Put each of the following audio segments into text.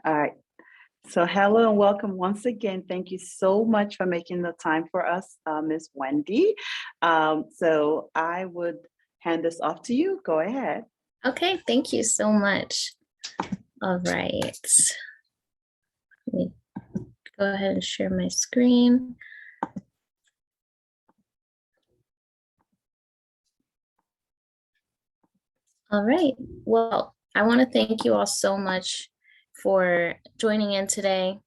All right. So hello and welcome once again. Thank you so much for making the time for us, Ms. Wendy. So I would hand this off to you. Go ahead. Okay, thank you so much. All right. Let me go ahead and share my screen. All right. Well, I want to thank you all so much for joining in today.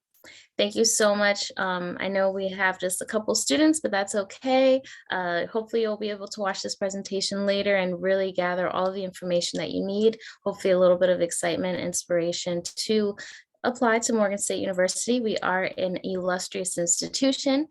Thank you so much. I know we have just a couple students, but that's okay. Hopefully you'll be able to watch this presentation later and really gather all the information that you need. Hopefully a little bit of excitement, inspiration to apply to Morgan State University. We are an illustrious institution.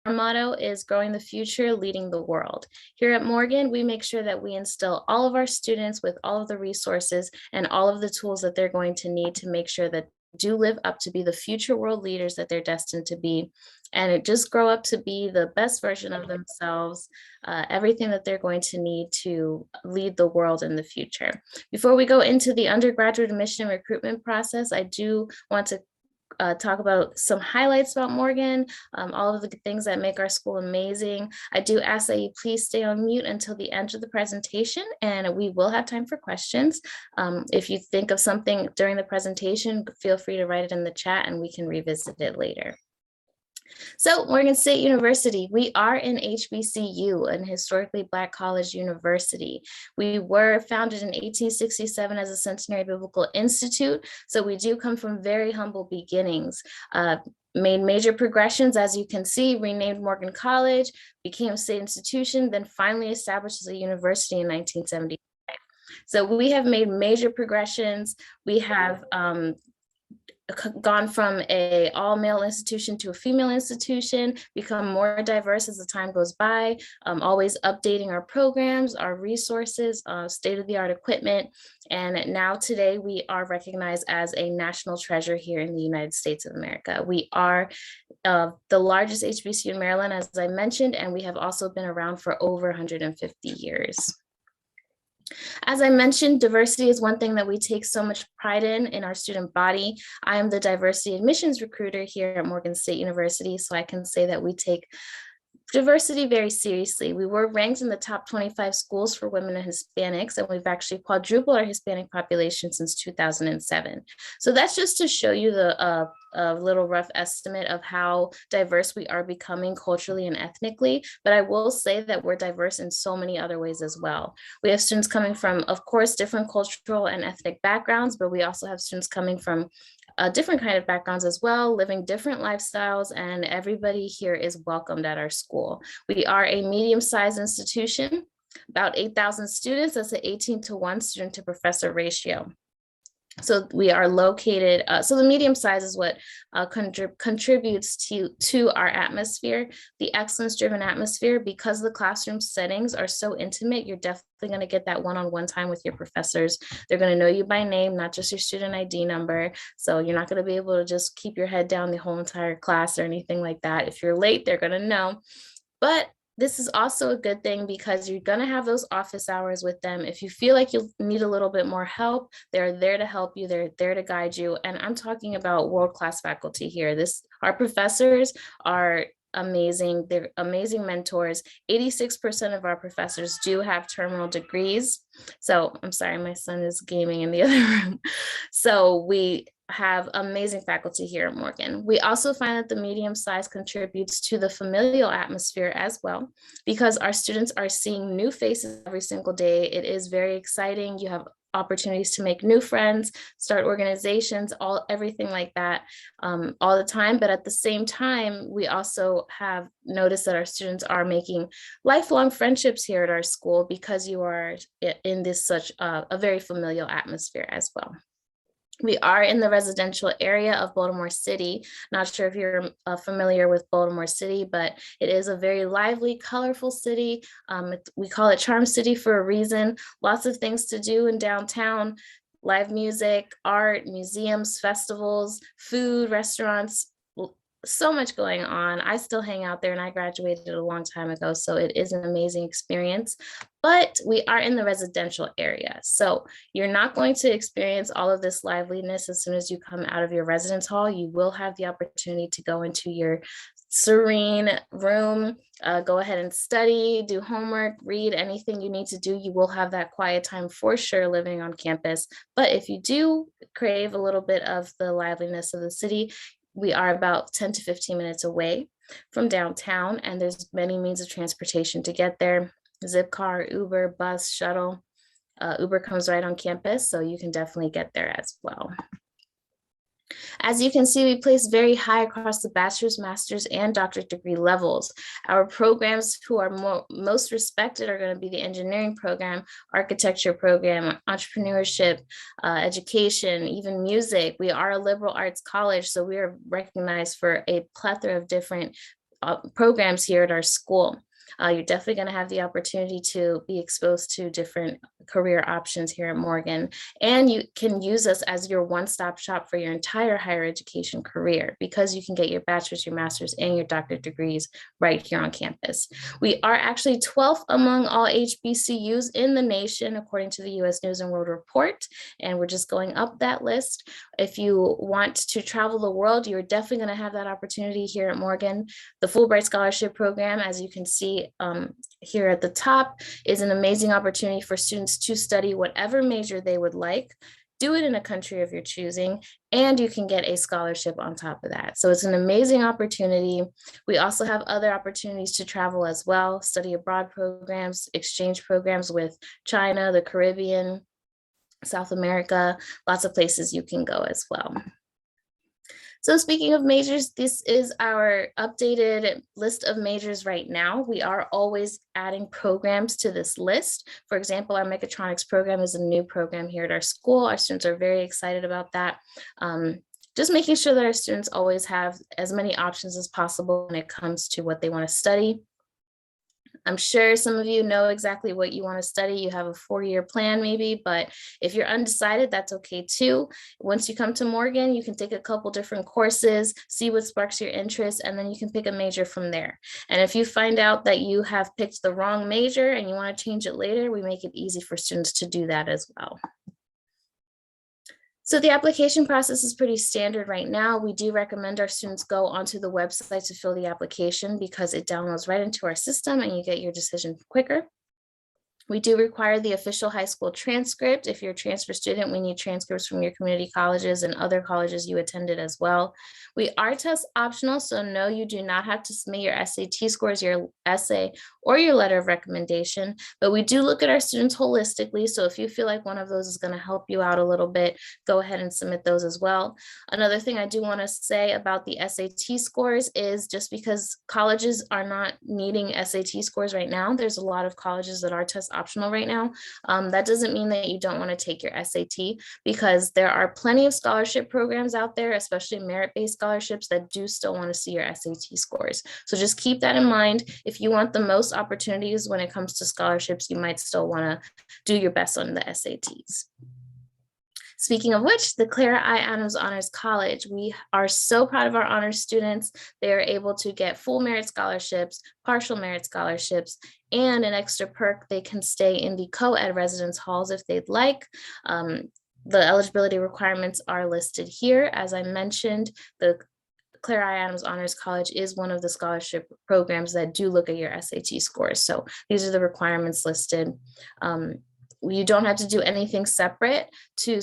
Our motto is growing the future, leading the world. Here at Morgan, we make sure that we instill all of our students with all of the resources and all of the tools that they're going to need to make sure that do live up to be the future world leaders that they're destined to be, and just grow up to be the best version of themselves, everything that they're going to need to lead the world in the future. Before we go into the undergraduate admission recruitment process, I do want to talk about some highlights about Morgan, all of the things that make our school amazing. I do ask that you please stay on mute until the end of the presentation, and we will have time for questions. If you think of something during the presentation, feel free to write it in the chat and we can revisit it later. So Morgan State University, we are an HBCU, an historically Black college university. We were founded in 1867 as a Centenary Biblical Institute, so we do come from very humble beginnings. Made major progressions, as you can see, renamed Morgan College, became a state institution, then finally established as a university in 1975. So we have made major progressions. We have gone from a all-male institution to a female institution, become more diverse as the time goes by, always updating our programs, our resources, state-of-the-art equipment. And now today we are recognized as a national treasure here in the United States of America. We are the largest HBCU in Maryland, as I mentioned, and we have also been around for over 150 years. As I mentioned, diversity is one thing that we take so much pride in our student body. I am the diversity admissions recruiter here at Morgan State University, so I can say that we take diversity very seriously. We were ranked in the top 25 schools for women and Hispanics, and we've actually quadrupled our Hispanic population since 2007. So that's just to show you the a little rough estimate of how diverse we are becoming culturally and ethnically. But I will say that we're diverse in so many other ways as well. We have students coming from, of course, different cultural and ethnic backgrounds, but we also have students coming from different kind of backgrounds as well, living different lifestyles, and everybody here is welcomed at our school. We are a medium-sized institution, about 8,000 students. That's an 18-to-1 student to professor ratio. So we are located, so the medium size is what contributes to our atmosphere, the excellence-driven atmosphere. Because the classroom settings are so intimate, you're definitely going to get that one-on-one time with your professors. They're going to know you by name, not just your student ID number. So you're not going to be able to just keep your head down the whole entire class or anything like that. If you're late, they're going to know. But this is also a good thing because you're going to have those office hours with them. If you feel like you need a little bit more help, they're there to help you. They're there to guide you. And I'm talking about world-class faculty here. Our professors are amazing. They're amazing mentors. 86% of our professors do have terminal degrees. So I'm sorry, my son is gaming in the other room. So we have amazing faculty here at Morgan. We also find that the medium size contributes to the familial atmosphere as well, because our students are seeing new faces every single day. It is very exciting. You have opportunities to make new friends, start organizations, everything like that all the time. But at the same time, we also have noticed that our students are making lifelong friendships here at our school because you are in this such a very familial atmosphere as well. We are in the residential area of Baltimore City. Not sure if you're familiar with Baltimore City, but it is a very lively, colorful city. We call it Charm City for a reason. Lots of things to do in downtown: live music, art, museums, festivals, food, restaurants, so much going on. I still hang out there and I graduated a long time ago, so it is an amazing experience. But we are in the residential area, so you're not going to experience all of this liveliness as soon as you come out of your residence hall. You will have the opportunity to go into your serene room, go ahead and study, do homework, read anything you need to do. You will have that quiet time for sure living on campus. But if you do crave a little bit of the liveliness of the city, we are about 10 to 15 minutes away from downtown, and there's many means of transportation to get there. Zipcar, Uber, bus, shuttle. Uber comes right on campus, so you can definitely get there as well. As you can see, we place very high across the bachelor's, master's, and doctorate degree levels. Our programs who are most respected are going to be the engineering program, architecture program, entrepreneurship, education, even music. We are a liberal arts college, so we are recognized for a plethora of different programs here at our school. You're definitely going to have the opportunity to be exposed to different career options here at Morgan, and you can use us as your one-stop shop for your entire higher education career, because you can get your bachelor's, your master's, and your doctorate degrees right here on campus. We are actually 12th among all HBCUs in the nation, according to the U.S. News and World Report, and we're just going up that list. If you want to travel the world, you're definitely going to have that opportunity here at Morgan. The Fulbright Scholarship Program, as you can see here at the top, is an amazing opportunity for students to study whatever major they would like, do it in a country of your choosing, and you can get a scholarship on top of that. So it's an amazing opportunity. We also have other opportunities to travel as well, study abroad programs, exchange programs with China, the Caribbean, South America, lots of places you can go as well. So speaking of majors, this is our updated list of majors right now. We are always adding programs to this list. For example, our mechatronics program is a new program here at our school. Our students are very excited about that. Just making sure that our students always have as many options as possible when it comes to what they want to study. I'm sure some of you know exactly what you want to study. You have a 4-year plan maybe, but if you're undecided, that's okay too. Once you come to Morgan, you can take a couple different courses, see what sparks your interest, and then you can pick a major from there. And if you find out that you have picked the wrong major and you want to change it later, we make it easy for students to do that as well. So the application process is pretty standard right now. We do recommend our students go onto the website to fill the application because it downloads right into our system and you get your decision quicker. We do require the official high school transcript. If you're a transfer student, we need transcripts from your community colleges and other colleges you attended as well. We are test optional, so no, you do not have to submit your SAT scores, your essay, or your letter of recommendation, but we do look at our students holistically. So if you feel like one of those is going to help you out a little bit, go ahead and submit those as well. Another thing I do want to say about the SAT scores is just because colleges are not needing SAT scores right now, there's a lot of colleges that are test optional right now. That doesn't mean that you don't want to take your SAT, because there are plenty of scholarship programs out there, especially merit-based scholarships, that do still want to see your SAT scores. So just keep that in mind. If you want the most opportunities when it comes to scholarships, you might still want to do your best on the SATs. Speaking of which, the Clara I. Adams Honors College, we are so proud of our honors students. They are able to get full merit scholarships, partial merit scholarships, and an extra perk, they can stay in the co-ed residence halls if they'd like. The eligibility requirements are listed here. As I mentioned, the Clara I. Adams Honors College is one of the scholarship programs that do look at your SAT scores. So these are the requirements listed. You don't have to do anything separate to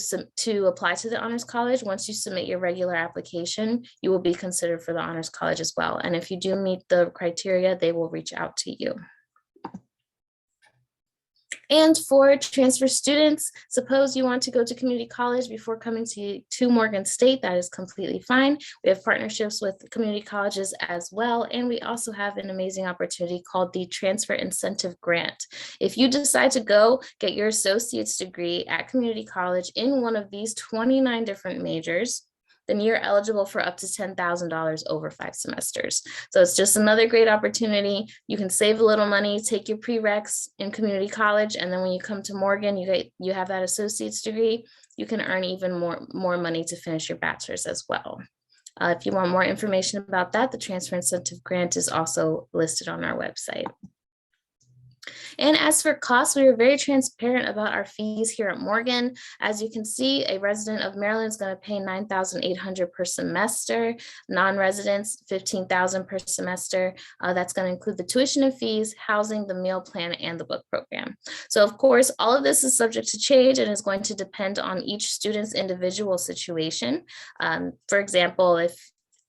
apply to the Honors College. Once you submit your regular application, you will be considered for the Honors College as well. And if you do meet the criteria, they will reach out to you. And for transfer students, suppose you want to go to community college before coming to Morgan State, that is completely fine. We have partnerships with community colleges as well. And we also have an amazing opportunity called the Transfer Incentive Grant. If you decide to go get your associate's degree at community college in one of these 29 different majors, then you're eligible for up to $10,000 over 5 semesters. So it's just another great opportunity. You can save a little money, take your prereqs in community college, and then when you come to Morgan, you have that associate's degree, you can earn even more money to finish your bachelor's as well. If you want more information about that, the transfer incentive grant is also listed on our website. And as for costs, we are very transparent about our fees here at Morgan. As you can see, a resident of Maryland is going to pay $9,800 per semester. Non-residents, $15,000 per semester. That's going to include the tuition and fees, housing, the meal plan, and the book program. So of course, all of this is subject to change and is going to depend on each student's individual situation. For example, if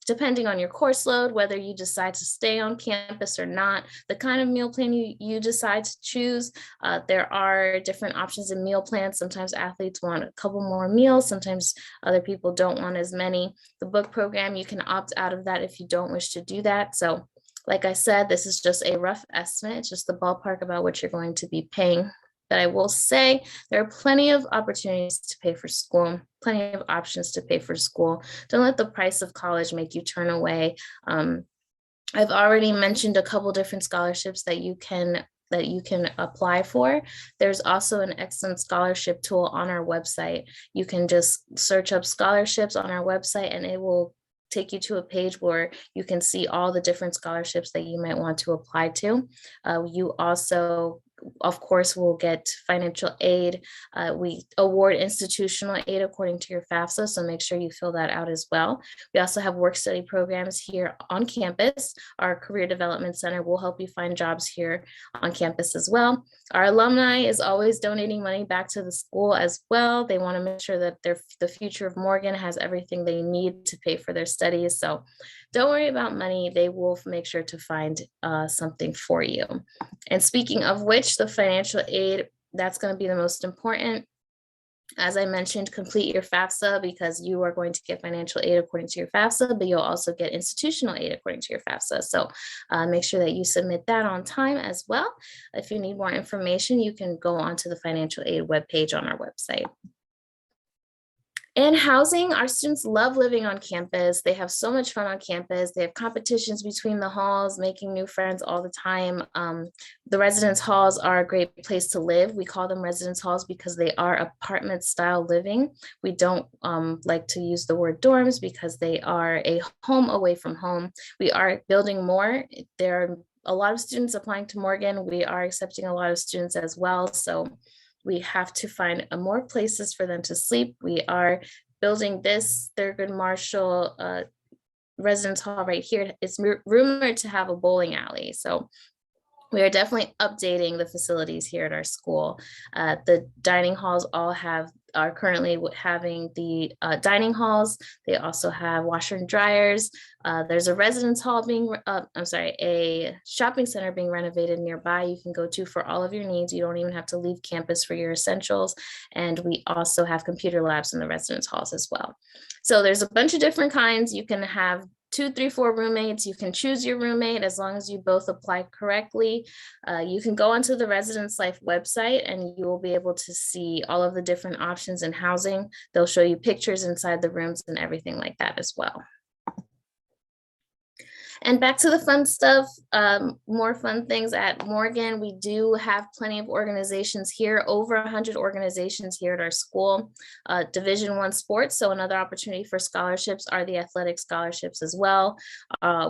depending on your course load, whether you decide to stay on campus or not, the kind of meal plan you decide to choose. There are different options in meal plans. Sometimes athletes want a couple more meals. Sometimes other people don't want as many. The book program, you can opt out of that if you don't wish to do that. So like I said, this is just a rough estimate. It's just the ballpark about what you're going to be paying. But I will say there are plenty of opportunities to pay for school, plenty of options to pay for school. Don't let the price of college make you turn away. I've already mentioned a couple different scholarships that you can apply for. There's also an excellent scholarship tool on our website. You can just search up scholarships on our website and it will take you to a page where you can see all the different scholarships that you might want to apply to. You also, of course, will get financial aid. We award institutional aid according to your FAFSA, so make sure you fill that out as well. We also have work study programs here on campus. Our Career Development Center will help you find jobs here on campus as well. Our alumni is always donating money back to the school as well. They want to make sure that the future of Morgan has everything they need to pay for their studies. So don't worry about money. They will make sure to find something for you. And speaking of which, the financial aid, that's going to be the most important. As I mentioned, complete your FAFSA because you are going to get financial aid according to your FAFSA, but you'll also get institutional aid according to your FAFSA. So make sure that you submit that on time as well. If you need more information, you can go onto the financial aid webpage on our website. And housing, our students love living on campus. They have so much fun on campus. They have competitions between the halls, making new friends all the time. The residence halls are a great place to live. We call them residence halls because they are apartment style living. We don't like to use the word dorms because they are a home away from home. We are building more. There are a lot of students applying to Morgan. We are accepting a lot of students as well. So we have to find more places for them to sleep. We are building this Thurgood Marshall residence hall right here. It's rumored to have a bowling alley. So we are definitely updating the facilities here at our school. The dining halls are currently having the dining halls. They also have washer and dryers. There's a residence hall a shopping center being renovated nearby you can go to for all of your needs. You don't even have to leave campus for your essentials. And we also have computer labs in the residence halls as well. So there's a bunch of different kinds. You can have 2, 3, 4 roommates. You can choose your roommate as long as you both apply correctly. You can go onto the Residence Life website and you will be able to see all of the different options in housing. They'll show you pictures inside the rooms and everything like that as well. And back to the fun stuff, more fun things at Morgan. We do have plenty of organizations here, over 100 organizations here at our school. Division I sports, so another opportunity for scholarships are the athletic scholarships as well.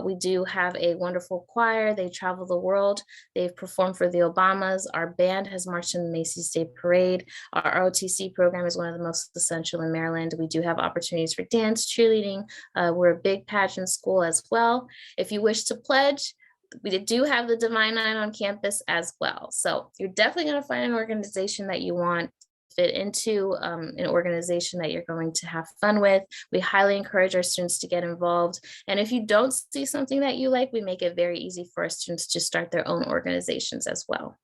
We do have a wonderful choir. They travel the world. They've performed for the Obamas. Our band has marched in the Macy's Day Parade. Our ROTC program is one of the most essential in Maryland. We do have opportunities for dance, cheerleading. We're a big pageant school as well. If you wish to pledge, we do have the Divine Nine on campus as well. So you're definitely going to find an organization that you want to fit into, an organization that you're going to have fun with. We highly encourage our students to get involved. And if you don't see something that you like, we make it very easy for our students to start their own organizations as well.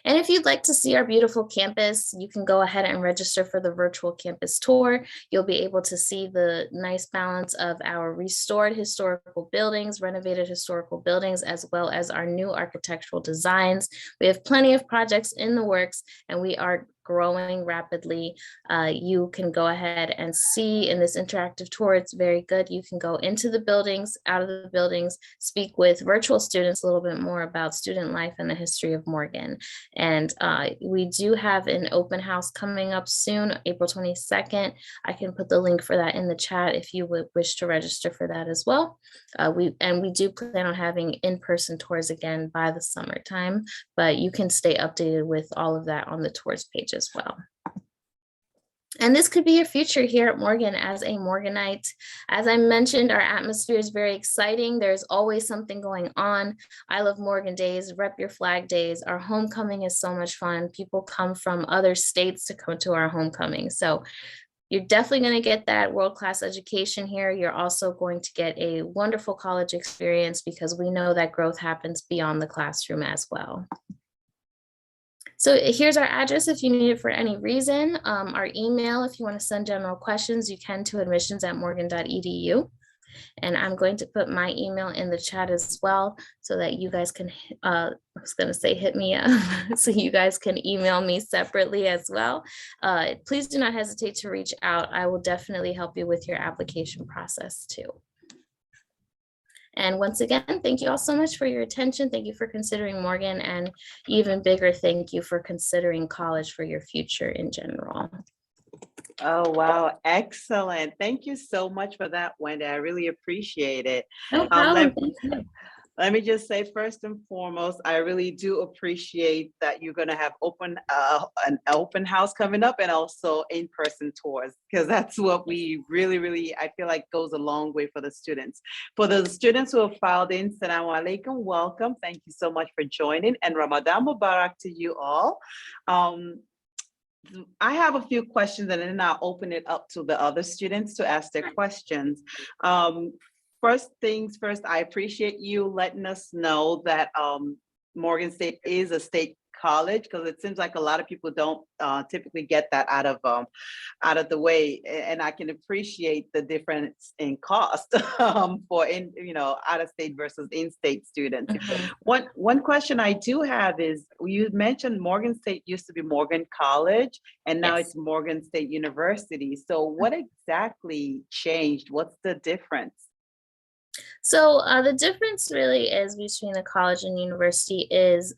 And if you'd like to see our beautiful campus, you can go ahead and register for the virtual campus tour. You'll be able to see the nice balance of our restored historical buildings, renovated historical buildings, as well as our new architectural designs. We have plenty of projects in the works and we are growing rapidly. You can go ahead and see in this interactive tour, it's very good. You can go into the buildings, out of the buildings, speak with virtual students a little bit more about student life and the history of Morgan. And we do have an open house coming up soon, April 22nd. I can put the link for that in the chat if you would wish to register for that as well. We do plan on having in-person tours again by the summertime, but you can stay updated with all of that on the tours page as well. And this could be your future here at Morgan as a Morganite. As I mentioned, our atmosphere is very exciting. There's always something going on. I love Morgan Days, Rep Your Flag Days. Our homecoming is so much fun. People come from other states to come to our homecoming. So you're definitely going to get that world-class education here. You're also going to get a wonderful college experience because we know that growth happens beyond the classroom as well. So here's our address if you need it for any reason. Our email, if you want to send general questions, you can to admissions@morgan.edu. And I'm going to put my email in the chat as well so that you guys can, I was going to say hit me up, so you guys can email me separately as well. Please do not hesitate to reach out. I will definitely help you with your application process too. And once again, thank you all so much for your attention. Thank you for considering Morgan, and even bigger thank you for considering college for your future in general. Oh, wow. Excellent. Thank you so much for that, Wendy. I really appreciate it. No problem. Thank you. Let me just say, first and foremost, I really do appreciate that you're going to have an open house coming up and also in-person tours, because that's what we really, I feel like goes a long way for the students. For the students who have filed in, Assalamu alaikum, welcome. Thank you so much for joining, and Ramadan Mubarak to you all. I have a few questions and then I'll open it up to the other students to ask their questions. First things first, I appreciate you letting us know that Morgan State is a state college, because it seems like a lot of people don't typically get that out of the way, and I can appreciate the difference in cost for out of state versus in-state students. Mhm. One question I do have is, you mentioned Morgan State used to be Morgan College and now Yes. it's Morgan State University. So what exactly changed? What's the difference? So the difference really is between the college and university is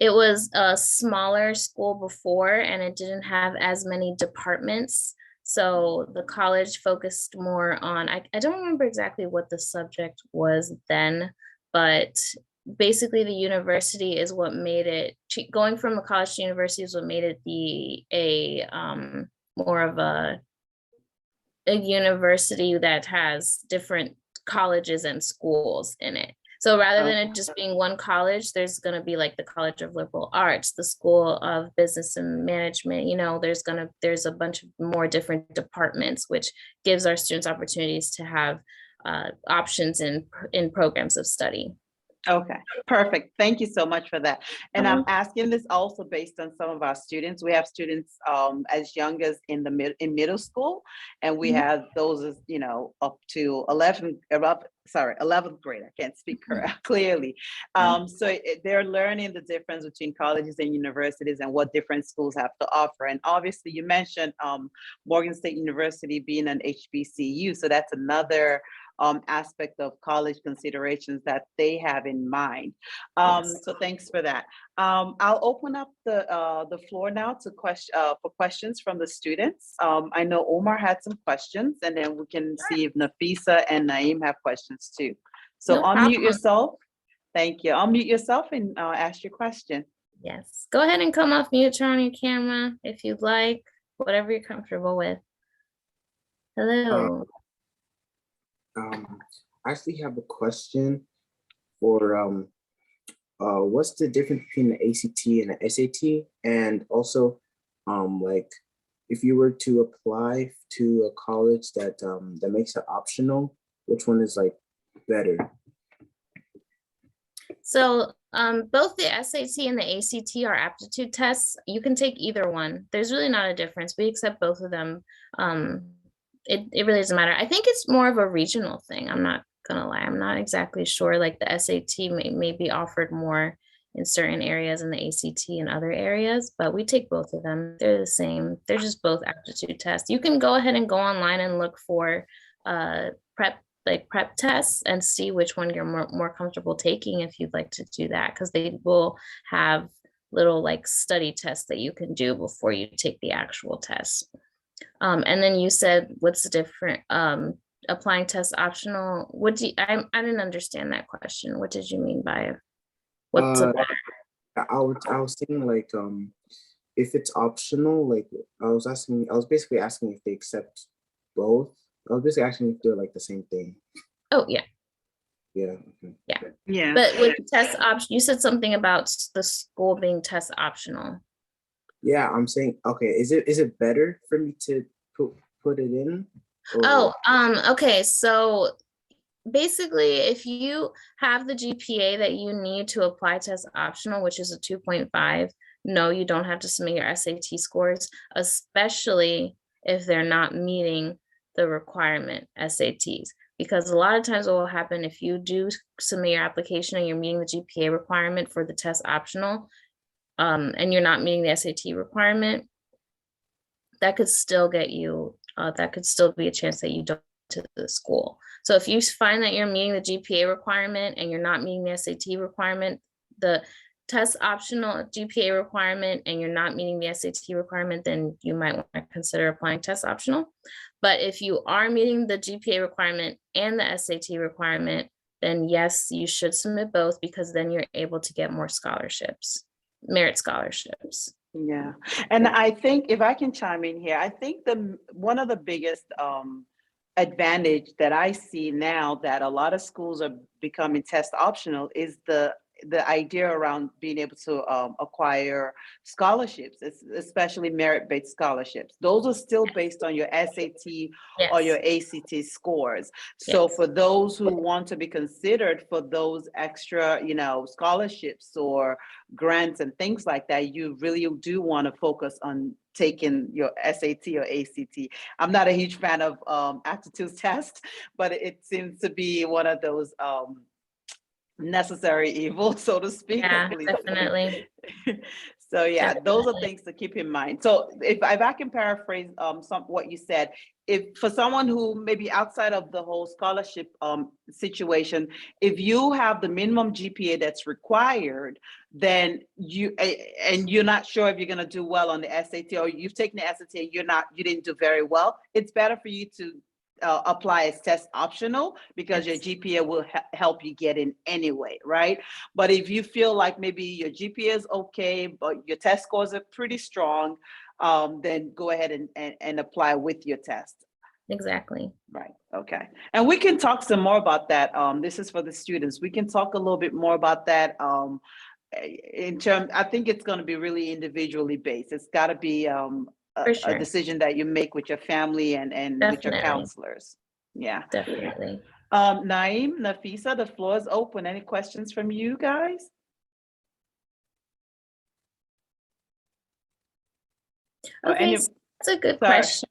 it was a smaller school before and it didn't have as many departments. So the college focused more on, I don't remember exactly what the subject was then, but basically the university is what made it, going from a college to university is what made it more of a university that has different colleges and schools in it. So rather than it just being one college, there's going to be like the College of Liberal Arts, the School of Business and Management, there's a bunch of more different departments, which gives our students opportunities to have options in programs of study. Okay, perfect. Thank you so much for that. And I'm asking this also based on some of our students. We have students as young as in middle school, and we have those as, up to 11th grade. I can't speak clearly. So they're learning the difference between colleges and universities and what different schools have to offer. And obviously you mentioned Morgan State University being an HBCU. So that's another aspect of college considerations that they have in mind. So thanks for that. I'll open up the floor now to for questions from the students. I know Omar had some questions, and then we can see if Nafisa and Naeem have questions too. So unmute yourself. Thank you. Unmute yourself and ask your question. Yes, go ahead and come off mute, turn on your camera if you'd like, whatever you're comfortable with. Hello. I actually have a question for what's the difference between the ACT and the SAT, and also like if you were to apply to a college that that makes it optional, which one is like better? So both the SAT and the ACT are aptitude tests. You can take either one. There's really not a difference. We accept both of them. It really doesn't matter. I think it's more of a regional thing. I'm not gonna lie. I'm not exactly sure. Like the SAT may be offered more in certain areas and the ACT in other areas, but we take both of them. They're the same. They're just both aptitude tests. You can go ahead and go online and look for prep tests and see which one you're more comfortable taking if you'd like to do that, because they will have little like study test that you can do before you take the actual test. And then you said, what's the different, applying test optional? What do you, I didn't understand that question. What did you mean by what's a better? I was saying like if it's optional, like I was basically asking if they accept both. I was basically asking if they're like the same thing. Oh, yeah. Yeah. Okay. Yeah. But with test option, you said something about the school being test optional. Yeah, I'm saying, okay, is it better for me to put it in? Or- Okay. So basically, if you have the GPA that you need to apply test optional, which is a 2.5, no, you don't have to submit your SAT scores, especially if they're not meeting the requirement SATs. Because a lot of times what will happen if you do submit your application and you're meeting the GPA requirement for the test optional, and you're not meeting the SAT requirement, that could still get you, that could still be a chance that you don't to the school. So if you find that you're meeting the GPA requirement and you're not meeting the SAT requirement, the test optional GPA requirement, and you're not meeting the SAT requirement, then you might want to consider applying test optional. But if you are meeting the GPA requirement and the SAT requirement, then yes, you should submit both, because then you're able to get more scholarships, merit scholarships. Yeah. And I think if I can chime in here, I think one of the biggest advantage that I see now that a lot of schools are becoming test optional is the idea around being able to acquire scholarships, especially merit-based scholarships. Those are still based on your SAT or your ACT scores. So for those who want to be considered for those extra, scholarships or grants and things like that, you really do want to focus on taking your SAT or ACT. I'm not a huge fan of aptitude tests, but it seems to be one of those necessary evil, so to speak. Yeah, definitely. So yeah, those are Definitely. things to keep in mind. So if I can paraphrase what you said, if for someone who maybe outside of the whole scholarship situation, if you have the minimum GPA that's required, then you're not sure if you're going to do well on the SAT, or you've taken the SAT and you didn't do very well, it's better for you to apply as test optional, because your GPA will help you get in anyway, right? But if you feel like maybe your GPA is okay, but your test scores are pretty strong, then go ahead and apply with your test. Exactly. Right. Okay. And we can talk some more about that. This is for the students. We can talk a little bit more about that. In terms, I think it's going to be really individually based. It's got to be a decision that you make with your family and with your counselors. Yeah. Definitely. Naeem, Nafisa, the floor is open. Any questions from you guys? Okay, so that's a good question.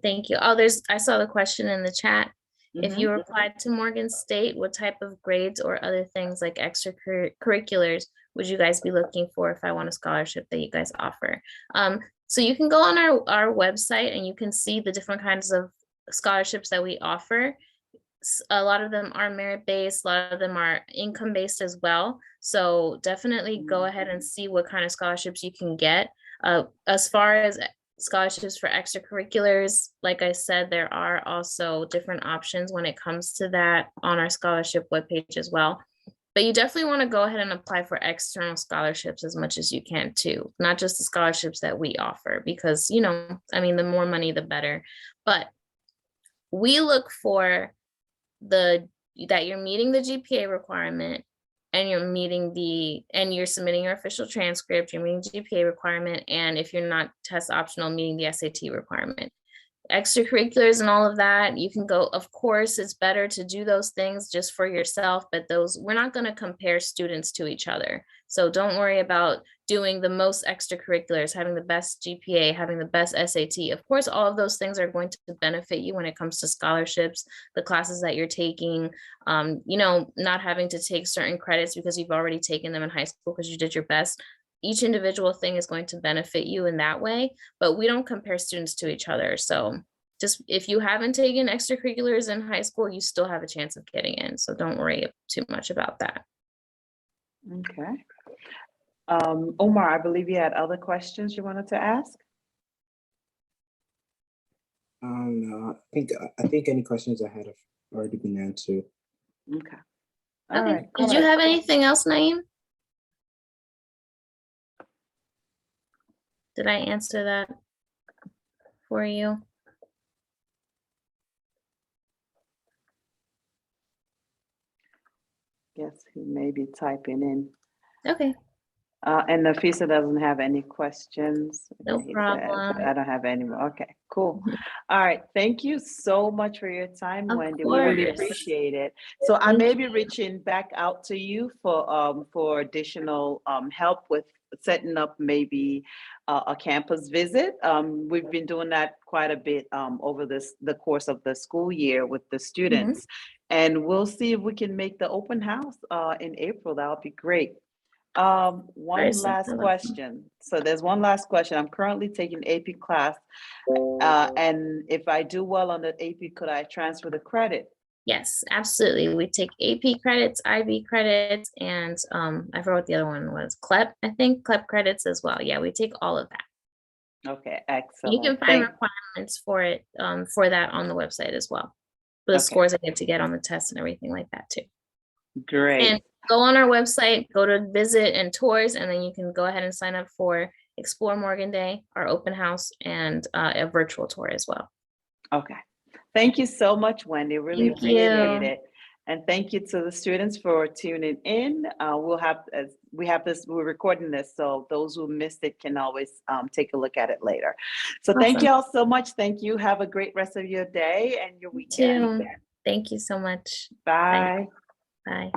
Thank you. Oh, I saw the question in the chat. If you applied to Morgan State, what type of grades or other things like extracurriculars would you guys be looking for if I want a scholarship that you guys offer? So you can go on our website and you can see the different kinds of scholarships that we offer. A lot of them are merit-based, a lot of them are income-based as well. So definitely go ahead and see what kind of scholarships you can get. As far as scholarships for extracurriculars, like I said, there are also different options when it comes to that on our scholarship webpage as well. But you definitely want to go ahead and apply for external scholarships as much as you can too, not just the scholarships that we offer, because, I mean, the more money, the better. But we look for that you're meeting the GPA requirement, and you're submitting your official transcript, you're meeting GPA requirement, and if you're not test optional, meeting the SAT requirement. Extracurriculars and all of that, you can go, of course, it's better to do those things just for yourself, but we're not going to compare students to each other. So don't worry about doing the most extracurriculars, having the best GPA, having the best SAT. Of course, all of those things are going to benefit you when it comes to scholarships, the classes that you're taking, not having to take certain credits because you've already taken them in high school because you did your best. Each individual thing is going to benefit you in that way, but we don't compare students to each other. So just if you haven't taken extracurriculars in high school, you still have a chance of getting in. So don't worry too much about that. Okay. Omar, I believe you had other questions you wanted to ask? No, I think any questions I had have already been answered. Okay. All Okay. right. Did you have anything else, Naeem? Did I answer that for you? Guess he may be typing in. Okay, And Nafisa doesn't have any questions. no Okay, he says, problem. I don't have any more. Okay, cool. All right, thank you so much for your time, Of Wendy. We really course. appreciate it. So I Thank may be reaching back out to you for additional help with setting up maybe a campus visit. We've been doing that quite a bit over the course of the school year with the students. And we'll see if we can make the open house in April. That would be great. One Very soon. last I love question. So there's one last question. I'm currently taking AP class, and if I do well on the AP, could I transfer the credit? Yes, absolutely. We take AP credits, IB credits, and I forgot what the other one was. CLEP, I think, CLEP credits as well. Yeah, we take all of that. Okay, You excellent. can find requirements for it, for that on the website as well. The Okay. scores I get to get on the test and everything like that too. Great. And go on our website, go to visit and tours, and then you can go ahead and sign up for Explore Morgan Day, our open house, and a virtual tour as well. Okay. Thank you so much, Wendy. Really Thank appreciate you. it. And thank you to the students for tuning in. We're recording this, so those who missed it can always take a look at it later. So thank Awesome. you all so much. Thank you. Have a great rest of your day and your You weekend. too. Thank you so much. Bye. Bye.